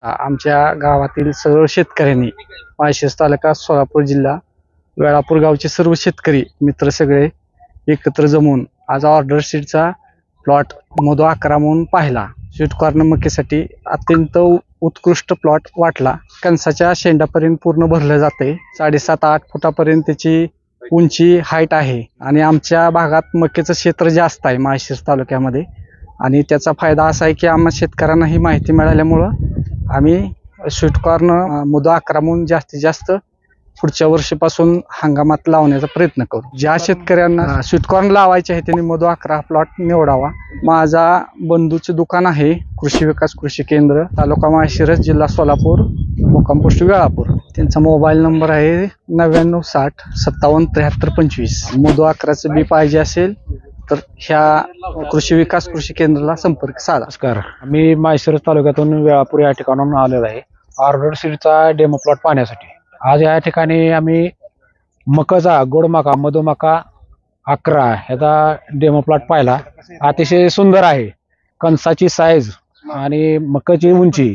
आमच्या गावातील सर्व शेतकऱ्यांनी माळशिरस तालुका सोलापूर जिल्हा वेळापूर गावचे सर्व शेतकरी मित्र सगळे एकत्र जमून आज ऑर्डर शीटचा प्लॉट मधु 11 म्हणून पाहिला. स्वीट कॉर्न मक्यासाठी अत्यंत उत्कृष्ट प्लॉट वाटला. कणसाच्या शेंडापर्यंत पूर्ण भरलं जाते. 7.5-8 फुटापर्यंत त्याची उंची हाईट आहे आणि आमच्या भागात मक्याचं क्षेत्र जास्त आहे माळशिरस तालुक्यामध्ये. आणि त्याचा फायदा असा आहे की आम्हा शेतकऱ्यांना ही माहिती मिळाल्यामुळं आम्ही स्वीट कॉर्न मधु 11 म्हणून जास्तीत जास्त पुढच्या वर्षीपासून हंगामात लावण्याचा प्रयत्न करू. ज्या शेतकऱ्यांना स्वीट कॉर्न लावायचे आहे त्यांनी मधु 11 प्लॉट निवडावा. माझा बंधूचे दुकान आहे कृषी विकास कृषी केंद्र, तालुका माळशिरस, जिल्हा सोलापूर, मुक्काम पोस्ट वेळापूर. त्यांचा मोबाईल नंबर आहे 9960577325. मधु 11चं बी पाहिजे असेल तर ह्या कृषी विकास कृषी केंद्राला संपर्क साधा. नमस्कार, मी माळशिरस तालुक्यातून वेळापूर या ठिकाणाहून आलेलो आहे ऑर्डर शीटचा डेमो प्लॉट पाहण्यासाठी. आज या ठिकाणी आम्ही मकाचा गोड मका मधु मका 11 ह्याचा डेमो प्लॉट पाहिला. अतिशय सुंदर आहे. कणसाची साईज आणि मकाची उंची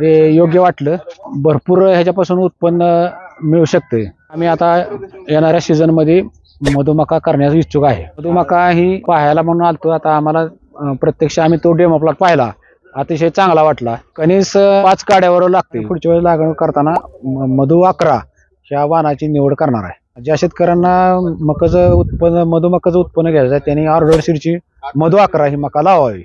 हे योग्य वाटलं. भरपूर ह्याच्यापासून उत्पन्न मिळू शकते. आम्ही आता येणाऱ्या सीझन मध्ये मधु मका करण्यास इच्छुक आहे. मधु मका ही पाहायला म्हणून आलतो. आता आम्हाला प्रत्यक्ष आम्ही तो डेमो प्लॉट पाहिला, अतिशय चांगला वाटला. कणीस 5 काड्यावर लागते. पुढच्या वेळेस लागवड करताना मधु 11 ह्या वाहनाची निवड करणार आहे. ज्या शेतकऱ्यांना मकाचं उत्पन्न मधु मकाचं उत्पन्न घ्यायचं आहे त्यांनी ऑर्डर शीटची मधु 11 ही मका लावावी.